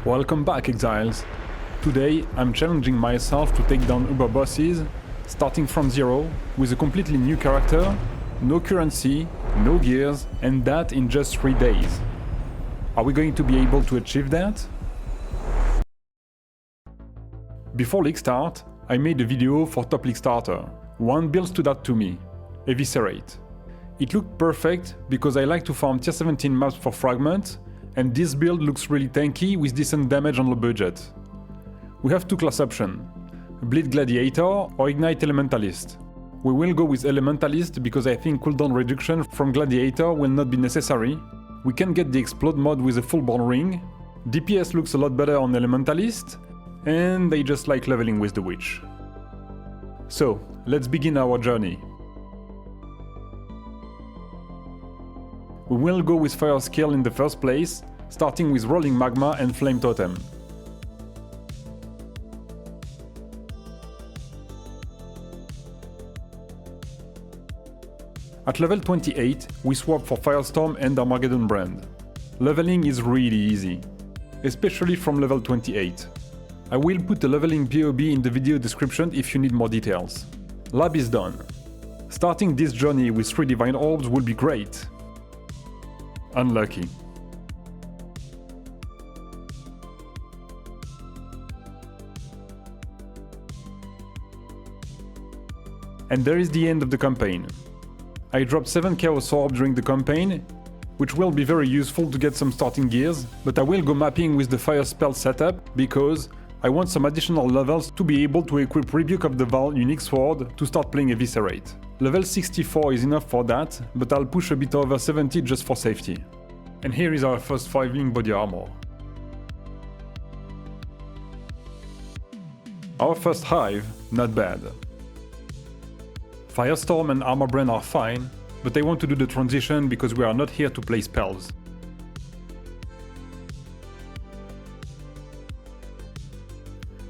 Welcome back, Exiles! Today I'm challenging myself to take down Uber bosses, starting from zero, with a completely new character, no currency, no gears, and that in just 3 days. Are we going to be able to achieve that? Before League start, I made a video for Top League Starter. One build stood out to me, Eviscerate. It looked perfect because I like to farm tier 17 maps for fragment, and this build looks really tanky with decent damage on low budget. We have two class options, Bleed Gladiator or Ignite Elementalist. We will go with Elementalist because I think cooldown reduction from Gladiator will not be necessary. We can get the Explode mod with a full Born Ring, DPS looks a lot better on Elementalist, and I just like leveling with the Witch. So, let's begin our journey. We will go with Fire skill in the first place, starting with Rolling Magma and Flame Totem. At level 28, we swap for Firestorm and Armageddon Brand. Leveling is really easy, especially from level 28. I will put a leveling POB in the video description if you need more details. Lab is done. Starting this journey with 3 Divine Orbs will be great. Unlucky. And there is the end of the campaign. I dropped 7 Chaos Orbs during the campaign, which will be very useful to get some starting gears, but I will go mapping with the Fire spell setup because I want some additional levels to be able to equip Rebuke of the Val unique sword to start playing Eviscerate. Level 64 is enough for that, but I'll push a bit over 70 just for safety. And here is our first 5-link body armor. Our first hive, not bad. Firestorm and Armor Brand are fine, but I want to do the transition because we are not here to play spells.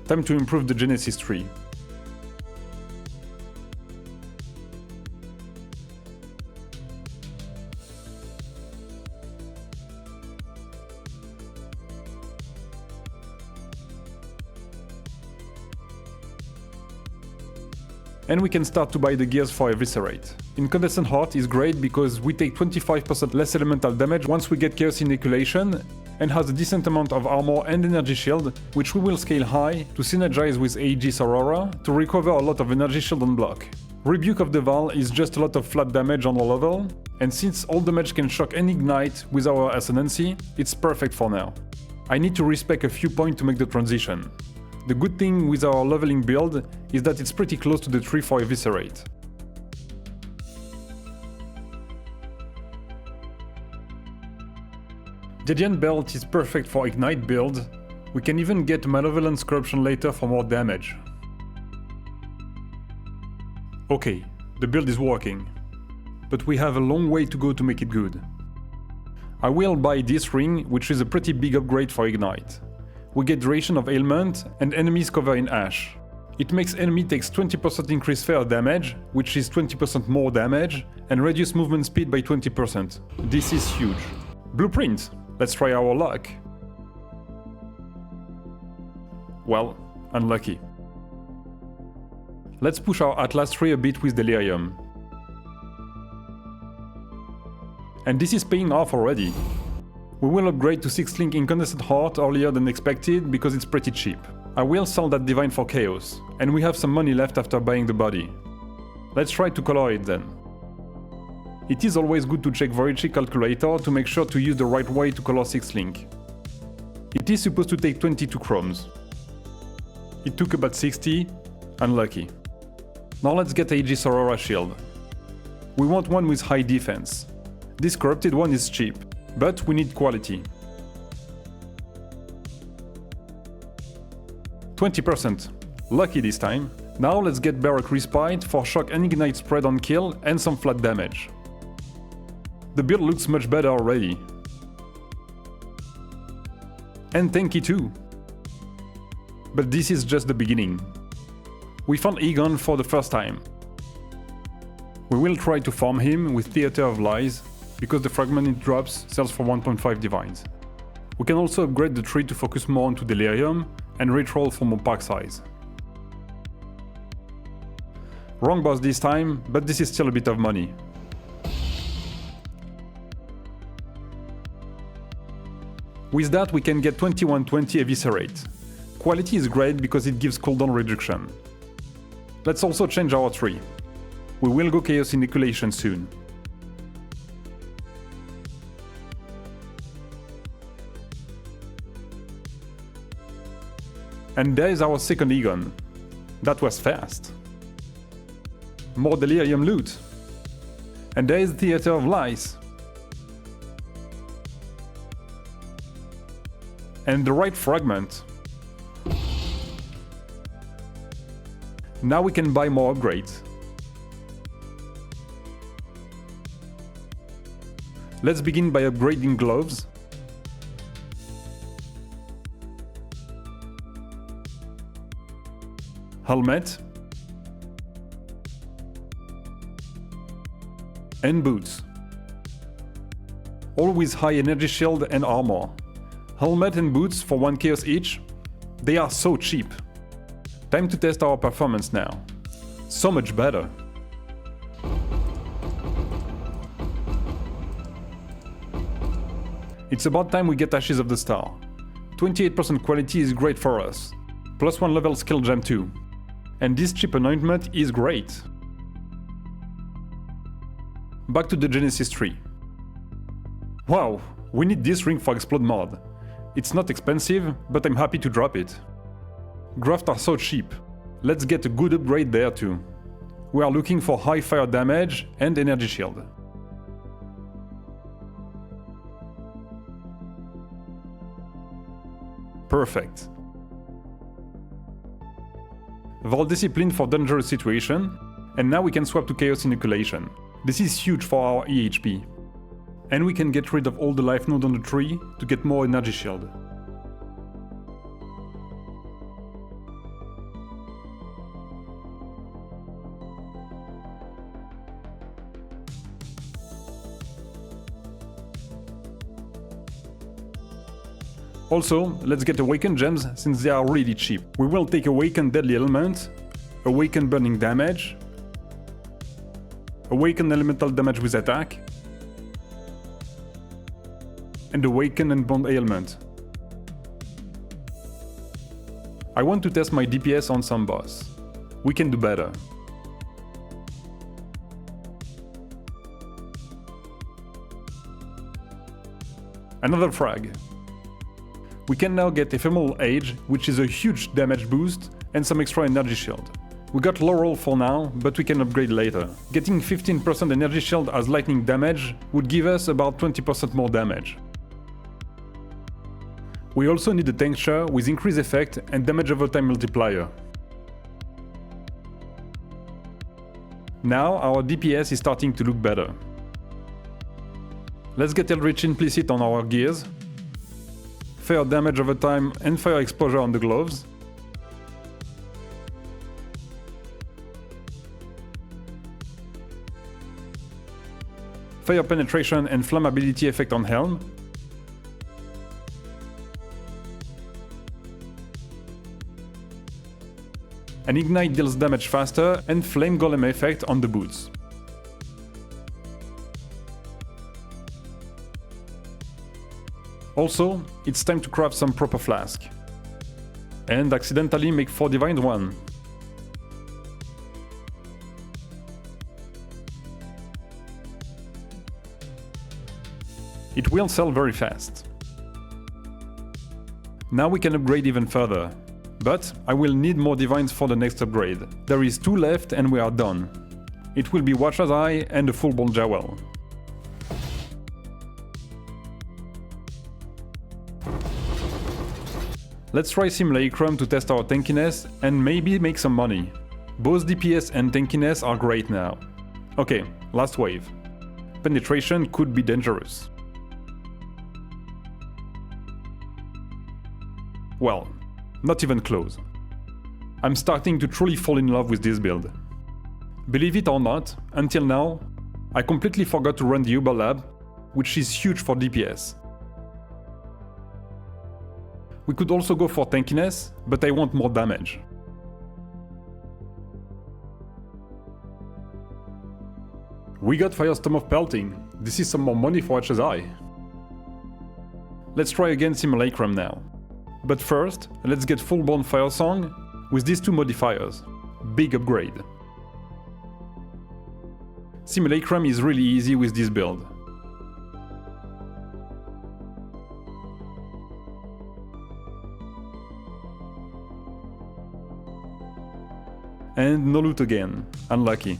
Time to improve the Genesis tree. And we can start to buy the gears for Eviscerate. Incandescent Heart is great because we take 25% less elemental damage once we get Chaos Inoculation, and has a decent amount of armor and energy shield, which we will scale high to synergize with Aegis Aurora to recover a lot of energy shield on block. Rebuke of the Val is just a lot of flat damage on a level, and since all damage can shock and ignite with our Ascendancy, it's perfect for now. I need to respec a few points to make the transition. The good thing with our leveling build is that it's pretty close to the tree for Eviscerate. Deviant Belt is perfect for Ignite build. We can even get Malevolence Corruption later for more damage. Okay, the build is working, but we have a long way to go to make it good. I will buy this ring, which is a pretty big upgrade for Ignite. We get Duration of Ailment and enemies cover in Ash. It makes enemy takes 20% increased fair damage, which is 20% more damage, and reduce movement speed by 20%. This is huge. Blueprint! Let's try our luck. Well, unlucky. Let's push our Atlas tree a bit with Delirium. And this is paying off already. We will upgrade to 6-link Incandescent Heart earlier than expected because it's pretty cheap. I will sell that Divine for Chaos, and we have some money left after buying the body. Let's try to color it then. It is always good to check Voyager Calculator to make sure to use the right way to color 6-link. It is supposed to take 22 chromes. It took about 60, unlucky. Now let's get Aegis Aurora shield. We want one with high defense. This corrupted one is cheap, but we need quality. 20%. Lucky this time. Now let's get Baroque Respite for shock and ignite spread on kill and some flat damage. The build looks much better already. And tanky too. But this is just the beginning. We found Egon for the first time. We will try to farm him with Theater of Lies, because the fragment it drops sells for 1.5 divines. We can also upgrade the tree to focus more onto Delirium and retroll for more pack size. Wrong boss this time, but this is still a bit of money. With that we can get 2120 Eviscerate. Quality is great because it gives cooldown reduction. Let's also change our tree. We will go Chaos Inoculation soon. And there is our second Egon. That was fast. More Delirium loot. And there is Theater of Lies. And the right fragment. Now we can buy more upgrades. Let's begin by upgrading gloves. Helmet. And boots. All with high energy shield and armor. Helmet and boots for 1 chaos each. They are so cheap. Time to test our performance now. So much better. It's about time we get Ashes of the Star. 28% quality is great for us. Plus 1 level skill gem too. And this cheap anointment is great. Back to the Genesis tree. Wow, we need this ring for Explode mod. It's not expensive, but I'm happy to drop it. Grafts are so cheap. Let's get a good upgrade there too. We are looking for high fire damage and energy shield. Perfect. Vault Discipline for dangerous situation, and now we can swap to Chaos Inoculation. This is huge for our EHP. And we can get rid of all the life node on the tree to get more energy shield. Also, let's get Awakened gems since they are really cheap. We will take Awakened Deadly Element, Awakened Burning Damage, Awakened Elemental Damage with Attack, and Awakened and Bond Ailment. I want to test my DPS on some boss. We can do better. Another frag. We can now get Ephemeral Age, which is a huge damage boost, and some extra energy shield. We got Laurel for now, but we can upgrade later. Getting 15% energy shield as lightning damage would give us about 20% more damage. We also need a tincture with increased effect and damage over time multiplier. Now our DPS is starting to look better. Let's get Eldritch Implicit on our gears. Fire damage over time and fire exposure on the gloves. Fire penetration and flammability effect on helm. And ignite deals damage faster and flame golem effect on the boots. Also, it's time to craft some proper flask. And accidentally make 4 Divine 1. It will sell very fast. Now we can upgrade even further. But I will need more Divines for the next upgrade. There is 2 left and we are done. It will be Watcher's Eye and a full Bone Jewel. Let's try Simulacrum to test our tankiness and maybe make some money. Both DPS and tankiness are great now. Okay, last wave. Penetration could be dangerous. Well, not even close. I'm starting to truly fall in love with this build. Believe it or not, until now, I completely forgot to run the Uber Lab, which is huge for DPS. We could also go for tankiness, but I want more damage. We got Firestorm of Pelting. This is some more money for HSI. Let's try again Simulacrum now. But first, let's get full-blown Fire Song with these two modifiers. Big upgrade. Simulacrum is really easy with this build. And no loot again. Unlucky.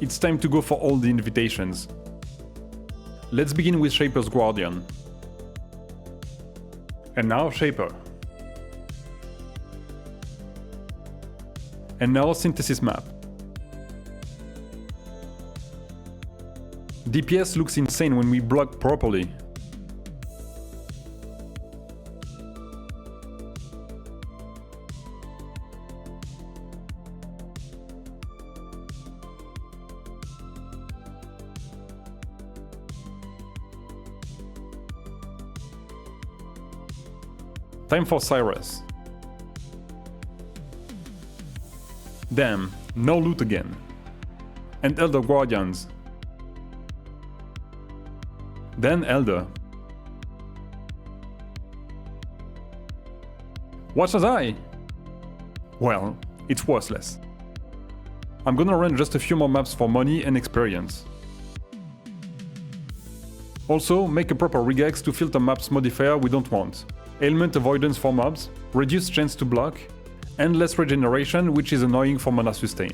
It's time to go for all the invitations. Let's begin with Shaper's Guardian. And now Shaper. And now Synthesis Map. DPS looks insane when we block properly. Time for Cyrus. Damn, no loot again. And Elder Guardians. Then Elder. What was I? Well, it's worthless. I'm gonna run just a few more maps for money and experience. Also, make a proper regex to filter maps modifier we don't want. Ailment avoidance for mobs, reduced chance to block, and less regeneration, which is annoying for mana sustain.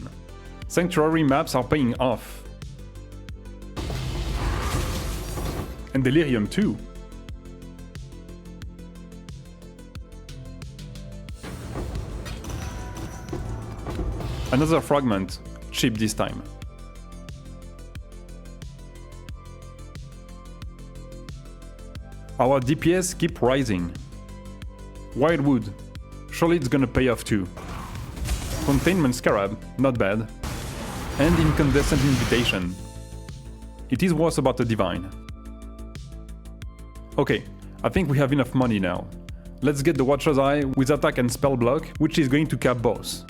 Sanctuary maps are paying off. And Delirium too. Another fragment, cheap this time. Our DPS keep rising. Wildwood, surely it's gonna pay off too. Containment Scarab, not bad. And Incandescent Invitation. It is worth about a Divine. Okay, I think we have enough money now. Let's get the Watcher's Eye with attack and spell block, which is going to cap both.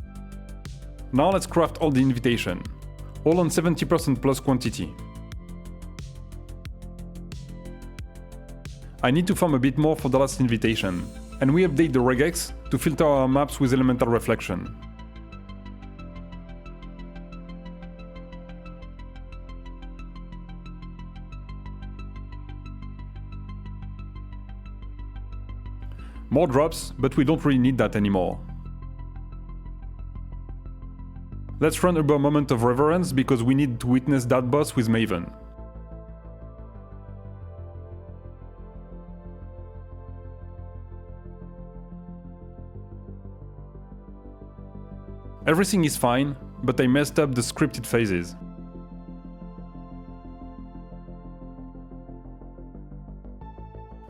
Now let's craft all the invitation. All on 70% plus quantity. I need to farm a bit more for the last invitation, and we update the regex to filter our maps with elemental reflection. More drops, but we don't really need that anymore. Let's run a moment of reverence because we need to witness that boss with Maven. Everything is fine, but I messed up the scripted phases.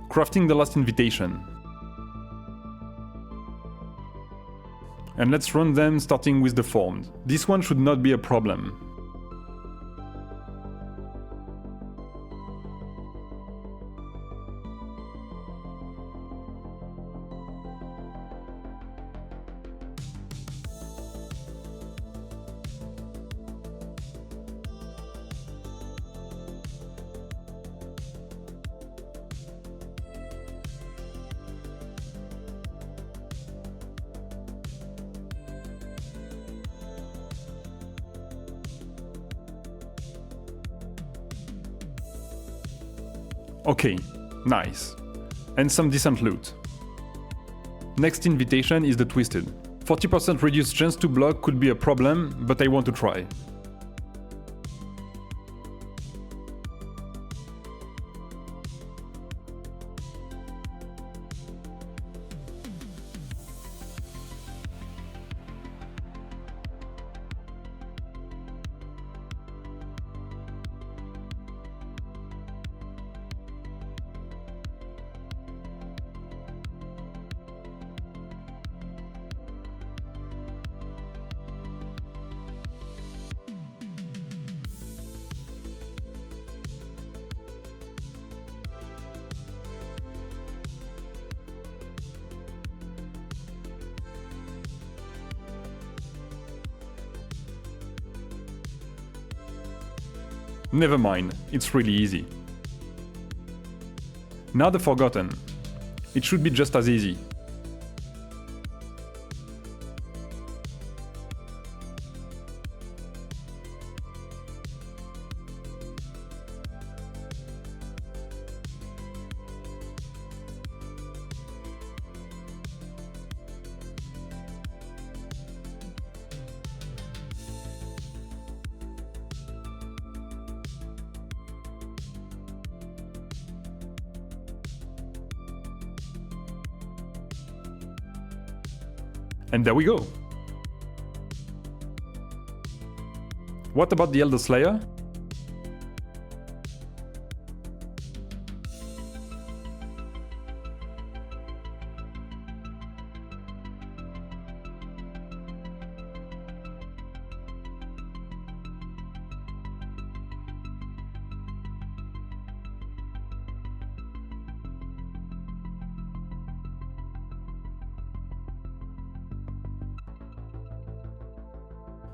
Crafting the last invitation. And let's run them starting with the formed. This one should not be a problem. Okay, nice. And some decent loot. Next invitation is the Twisted. 40% reduced chance to block could be a problem, but I want to try. Never mind, it's really easy. Now the Forgotten. It should be just as easy. And there we go. What about the Elder Slayer?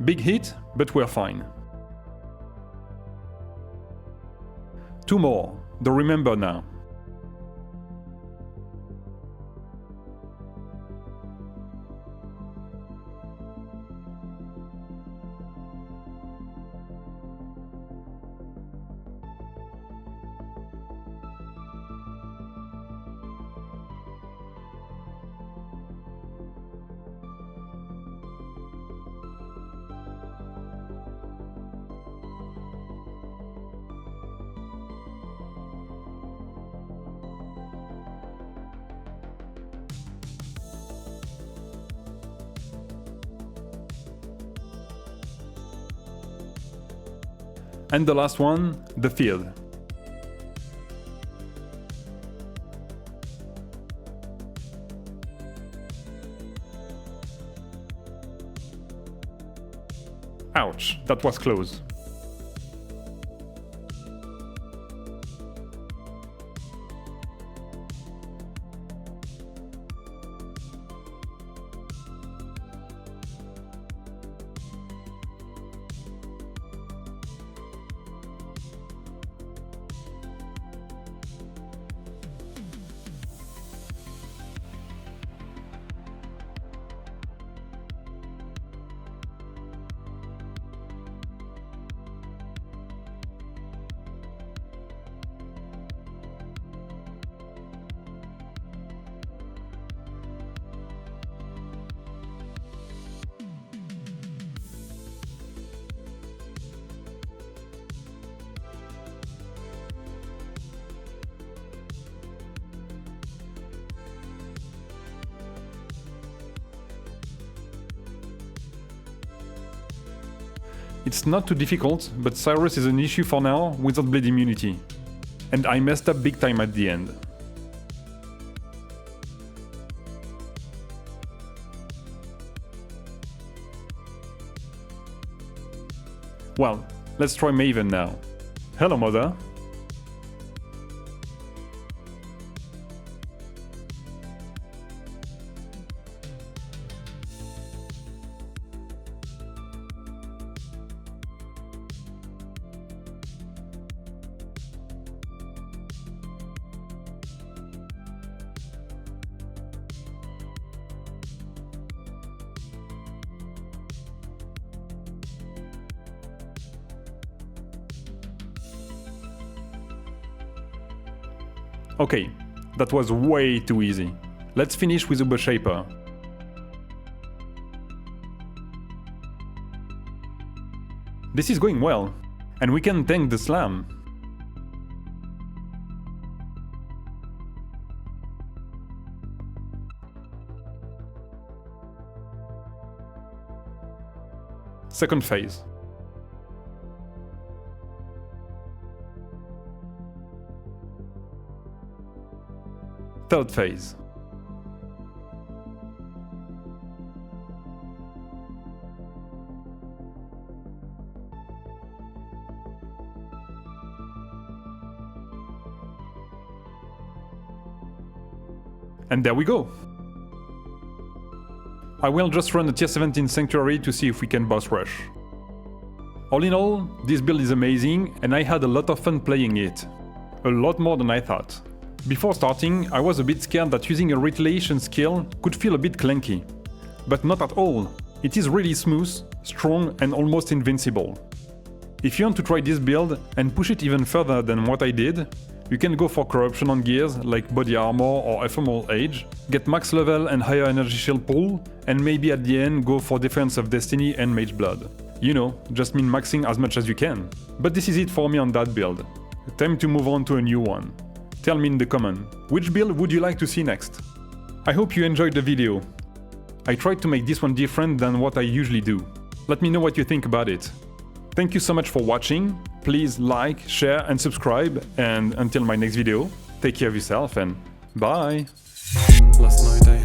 Big hit, but we're fine. Two more, the Remember now. And the last one, the Field. Ouch, that was close. It's not too difficult, but Cyrus is an issue for now without Blade immunity. And I messed up big time at the end. Well, let's try Maven now. Hello, Mother. Okay, that was way too easy. Let's finish with Uber Shaper. This is going well, and we can tank the slam. Second phase. Third phase. And there we go. I will just run a T17 Sanctuary to see if we can boss rush. All in all, this build is amazing and I had a lot of fun playing it. A lot more than I thought. Before starting, I was a bit scared that using a retaliation skill could feel a bit clunky. But not at all. It is really smooth, strong and almost invincible. If you want to try this build and push it even further than what I did, you can go for corruption on gears like body armor or ephemeral age, get max level and higher energy shield pool, and maybe at the end go for defense of destiny and mage blood. You know, just min maxing as much as you can. But this is it for me on that build. Time to move on to a new one. Tell me in the comment, which build would you like to see next? I hope you enjoyed the video. I tried to make this one different than what I usually do. Let me know what you think about it. Thank you so much for watching. Please like, share and subscribe, and until my next video, take care of yourself and bye! Last night